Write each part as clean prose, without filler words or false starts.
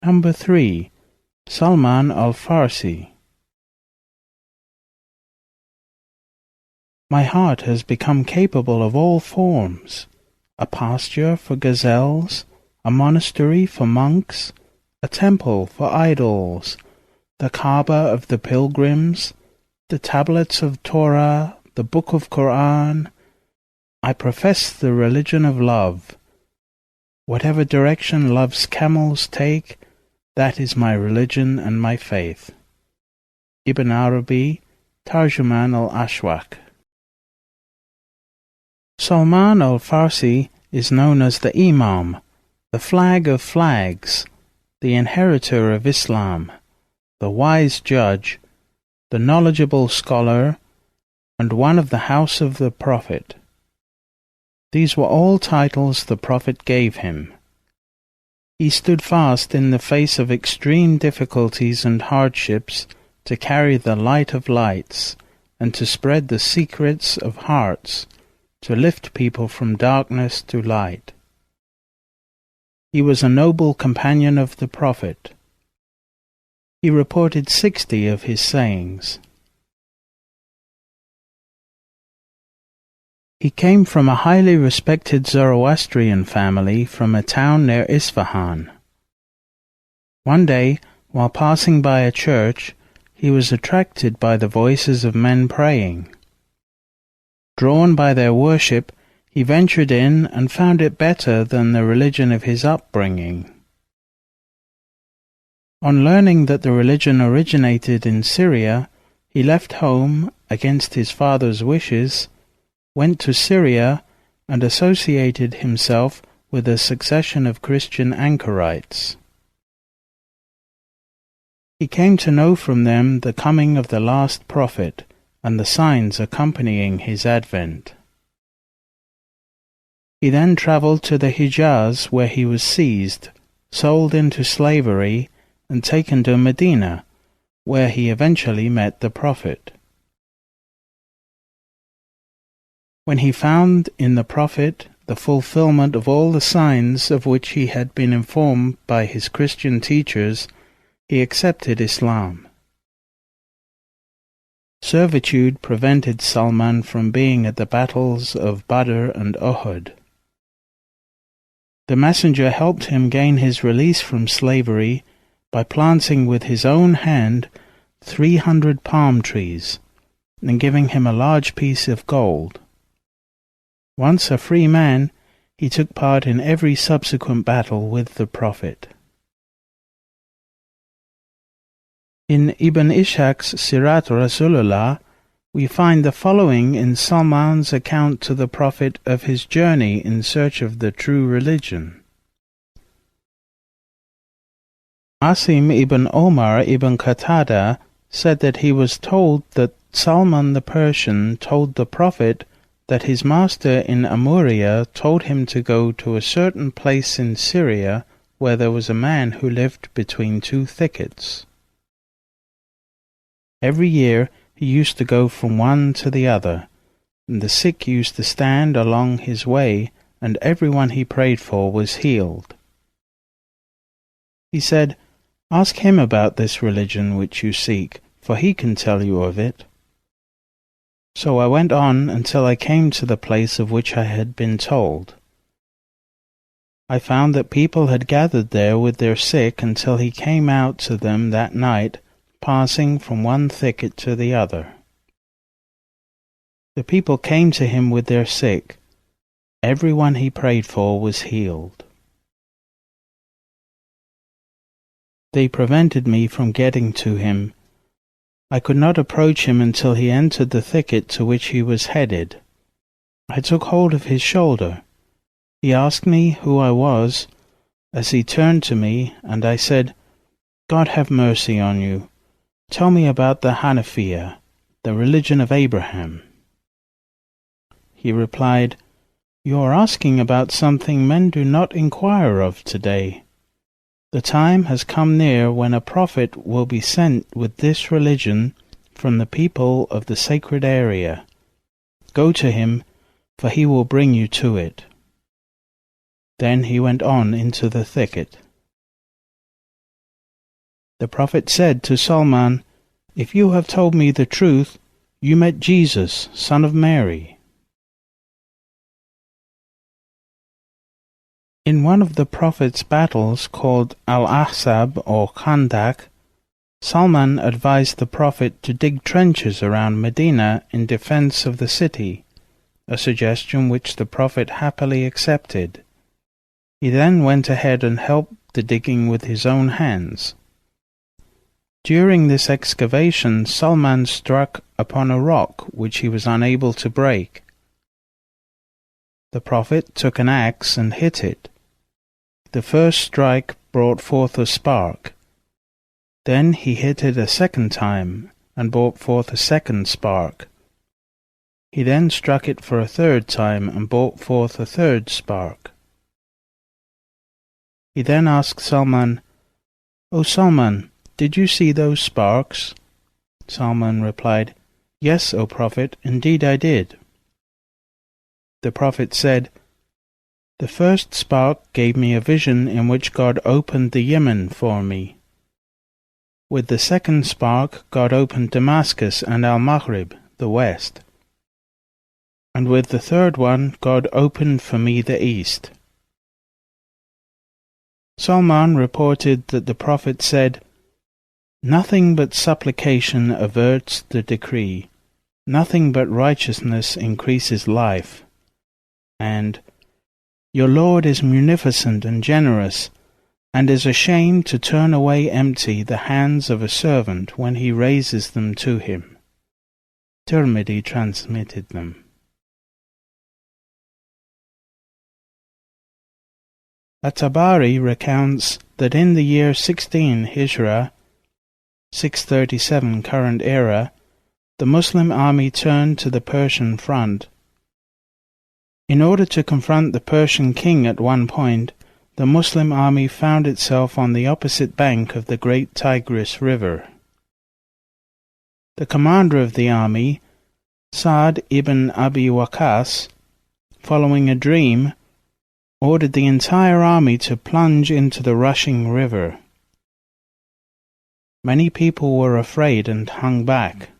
Number 3. Salman Al Farsi. My heart has become capable of all forms, a pasture for gazelles, a monastery for monks, a temple for idols, the Kaaba of the pilgrims, the tablets of Torah, the book of Quran. I profess the religion of love. Whatever direction love's camels take, that is my religion and my faith. Ibn Arabi, Tarjuman al-Ashwaq. Salman Al Farsi is known as the Imam, the flag of flags, the inheritor of Islam, the wise judge, the knowledgeable scholar, and one of the house of the Prophet. These were all titles the Prophet gave him. He stood fast in the face of extreme difficulties and hardships to carry the light of lights and to spread the secrets of hearts, to lift people from darkness to light. He was a noble companion of the Prophet. He reported 60 of his sayings. He came from a highly respected Zoroastrian family from a town near Isfahan. One day, while passing by a church, he was attracted by the voices of men praying. Drawn by their worship, he ventured in and found it better than the religion of his upbringing. On learning that the religion originated in Syria, he left home, against his father's wishes, went to Syria, and associated himself with a succession of Christian anchorites. He came to know from them the coming of the last prophet, and the signs accompanying his advent. He then travelled to the Hijaz, where he was seized, sold into slavery, and taken to Medina, where he eventually met the Prophet. When he found in the Prophet the fulfillment of all the signs of which he had been informed by his Christian teachers, he accepted Islam. Servitude prevented Salman from being at the battles of Badr and Uhud. The messenger helped him gain his release from slavery by planting with his own hand 300 palm trees and giving him a large piece of gold. Once a free man, he took part in every subsequent battle with the Prophet. In Ibn Ishaq's Sirat Rasulullah, we find the following in Salman's account to the Prophet of his journey in search of the true religion. Asim ibn Omar ibn Qatada said that he was told that Salman the Persian told the Prophet that his master in Amuria told him to go to a certain place in Syria where there was a man who lived between two thickets. Every year he used to go from one to the other, and the sick used to stand along his way, and everyone he prayed for was healed. He said, "Ask him about this religion which you seek, for he can tell you of it." So I went on until I came to the place of which I had been told. I found that people had gathered there with their sick until he came out to them that night, passing from one thicket to the other. The people came to him with their sick. Everyone he prayed for was healed. They prevented me from getting to him. I could not approach him until he entered the thicket to which he was headed. I took hold of his shoulder. He asked me who I was, as he turned to me, and I said, "God have mercy on you. Tell me about the Hanafiya, the religion of Abraham." He replied, "You are asking about something men do not inquire of today. The time has come near when a prophet will be sent with this religion from the people of the sacred area. Go to him, for he will bring you to it." Then he went on into the thicket. The Prophet said to Salman, "If you have told me the truth, you met Jesus, son of Mary." In one of the Prophet's battles called Al-Ahzab or Khandak, Salman advised the Prophet to dig trenches around Medina in defense of the city, a suggestion which the Prophet happily accepted. He then went ahead and helped the digging with his own hands. During this excavation, Salman struck upon a rock which he was unable to break. The Prophet took an axe and hit it. The first strike brought forth a spark. Then he hit it a second time and brought forth a second spark. He then struck it for a third time and brought forth a third spark. He then asked Salman, "O Salman, did you see those sparks?" Salman replied, "Yes, O Prophet, indeed I did." The Prophet said, "The first spark gave me a vision in which God opened the Yemen for me. With the second spark, God opened Damascus and Al-Maghrib, the west. And with the third one, God opened for me the east." Salman reported that the Prophet said, "Nothing but supplication averts the decree, nothing but righteousness increases life," and "Your Lord is munificent and generous, and is ashamed to turn away empty the hands of a servant when he raises them to him." Tirmidhi transmitted them. At-Tabari recounts that in the year 16 Hijra, 637 current era, the Muslim army turned to the Persian front. In order to confront the Persian king at one point, the Muslim army found itself on the opposite bank of the great Tigris River. The commander of the army, Sa'd ibn Abi Waqqas, following a dream, ordered the entire army to plunge into the rushing river. Many people were afraid and hung back.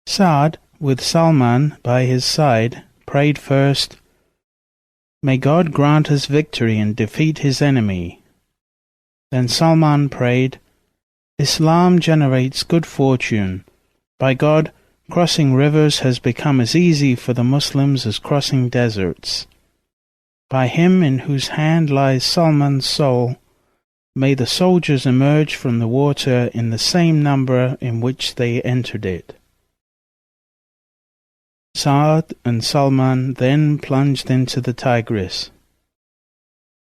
Sa'd, with Salman by his side, prayed first, "May God grant us victory and defeat his enemy." Then Salman prayed, "Islam generates good fortune. By God, crossing rivers has become as easy for the Muslims as crossing deserts. By him in whose hand lies Salman's soul, may the soldiers emerge from the water in the same number in which they entered it." Sa'd and Salman then plunged into the Tigris.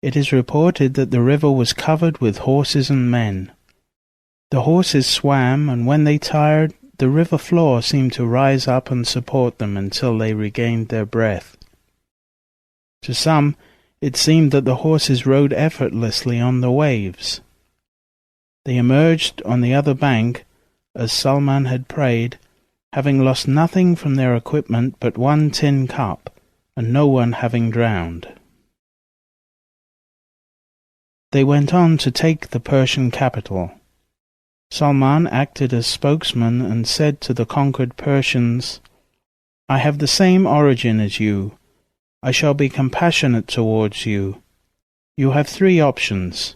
It is reported that the river was covered with horses and men. The horses swam, and when they tired, the river floor seemed to rise up and support them until they regained their breath. To some, it seemed that the horses rode effortlessly on the waves. They emerged on the other bank, as Salman had prayed, having lost nothing from their equipment but one tin cup, and no one having drowned. They went on to take the Persian capital. Salman acted as spokesman and said to the conquered Persians, "I have the same origin as you. I shall be compassionate towards you. You have three options.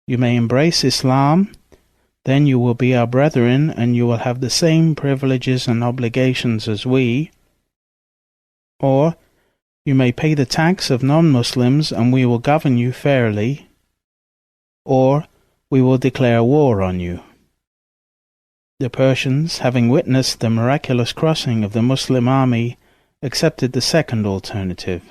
You may embrace Islam, then you will be our brethren and you will have the same privileges and obligations as we. Or you may pay the tax of non-Muslims and we will govern you fairly. Or we will declare war on you." The Persians, having witnessed the miraculous crossing of the Muslim army, accepted the second alternative.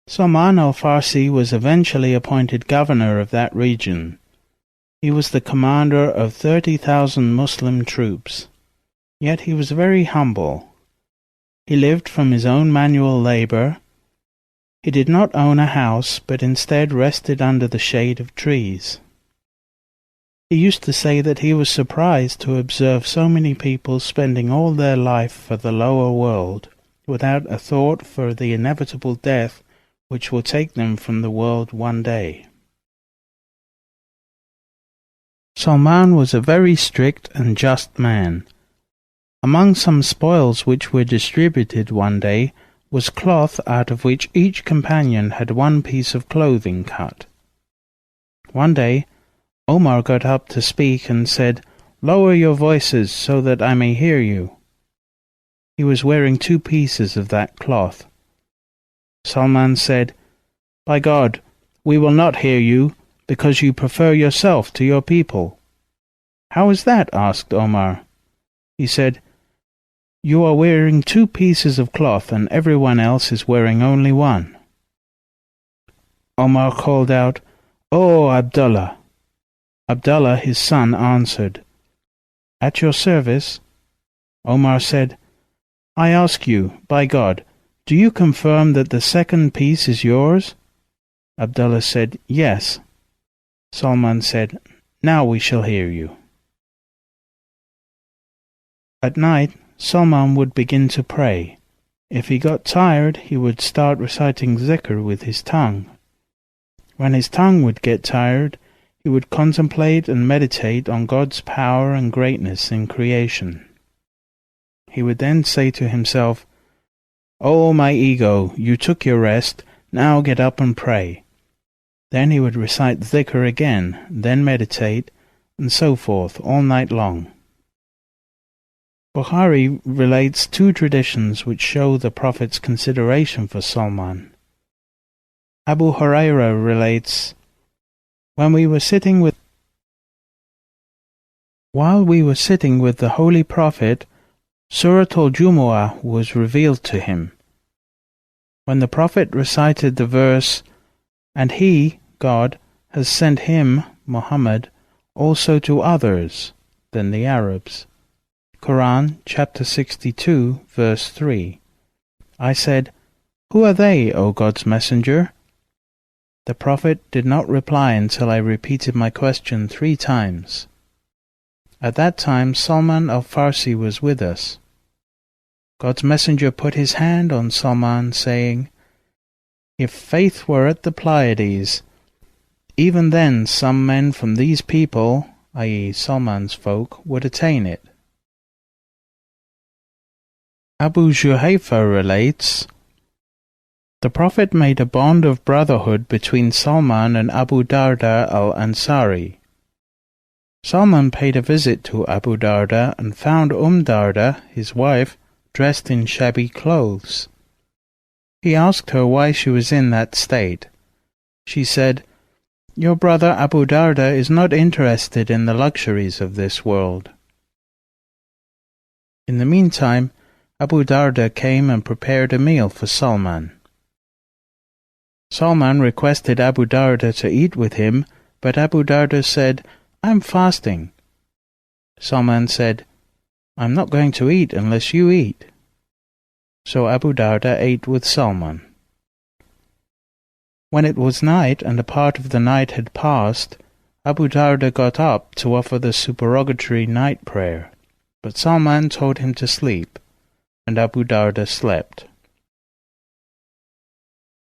Salman Al Farsi was eventually appointed governor of that region. He was the commander of 30,000 Muslim troops. Yet he was very humble. He lived from his own manual labor. He did not own a house, but instead rested under the shade of trees. He used to say that he was surprised to observe so many people spending all their life for the lower world, without a thought for the inevitable death which will take them from the world one day. Salman was a very strict and just man. Among some spoils which were distributed one day was cloth out of which each companion had one piece of clothing cut. One day, Omar got up to speak and said, "Lower your voices so that I may hear you." He was wearing 2 pieces of that cloth. Salman said, "By God, we will not hear you, because you prefer yourself to your people." "How is that?" asked Omar. He said, "You are wearing 2 pieces of cloth and everyone else is wearing only one." Omar called out, "Oh, Abdullah!" Abdullah, his son, answered, "At your service." Omar said, "I ask you, by God, do you confirm that the 2nd piece is yours?" Abdullah said, "Yes." Salman said, "Now we shall hear you." At night, Salman would begin to pray. If he got tired, he would start reciting zikr with his tongue. When his tongue would get tired, he would contemplate and meditate on God's power and greatness in creation. He would then say to himself, "Oh, my ego, you took your rest, now get up and pray." Then he would recite dhikr again, then meditate, and so forth all night long. Bukhari relates 2 traditions which show the Prophet's consideration for Salman. Abu Hurairah relates, While we were sitting with the Holy Prophet, Surat al-Jumu'ah was revealed to him. When the Prophet recited the verse, "And He, God, has sent him, Muhammad, also to others than the Arabs." Quran, chapter 62, verse 3. I said, "Who are they, O God's Messenger?" The Prophet did not reply until I repeated my question 3 times. At that time Salman Al Farsi was with us. God's Messenger put his hand on Salman, saying, "If faith were at the Pleiades, even then some men from these people, i.e. Salman's folk, would attain it." Abu Juhayfa relates, The Prophet made a bond of brotherhood between Salman and Abu Darda al-Ansari. Salman paid a visit to Abu Darda and found Darda, his wife, dressed in shabby clothes. He asked her why she was in that state. She said, "Your brother Abu Darda is not interested in the luxuries of this world." In the meantime, Abu Darda came and prepared a meal for Salman. Salman requested Abu Darda to eat with him, but Abu Darda said, "I'm fasting." Salman said, "I'm not going to eat unless you eat." So Abu Darda ate with Salman. When it was night and a part of the night had passed, Abu Darda got up to offer the supererogatory night prayer, but Salman told him to sleep, and Abu Darda slept.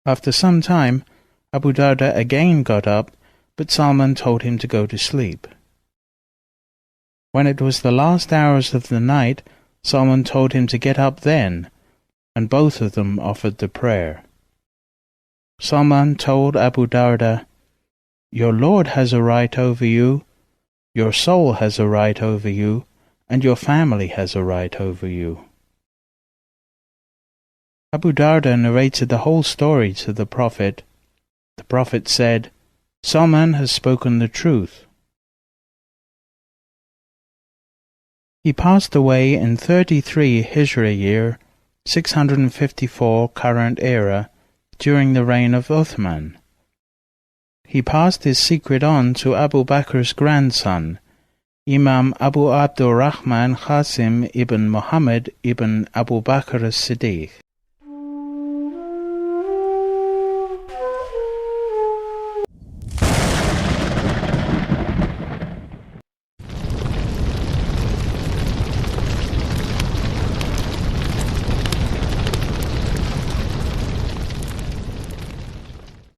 After some time, Abu Darda again got up, but Salman told him to go to sleep. When it was the last hours of the night, Salman told him to get up then, and both of them offered the prayer. Salman told Abu Darda, "Your Lord has a right over you, your soul has a right over you, and your family has a right over you." Abu Darda narrated the whole story to the Prophet. The Prophet said, "Salman has spoken the truth." He passed away in 33 Hijra year, 654 current era, during the reign of Uthman. He passed his secret on to Abu Bakr's grandson, Imam Abu Abdurrahman Qasim ibn Muhammad ibn Abu Bakr as-Siddiq.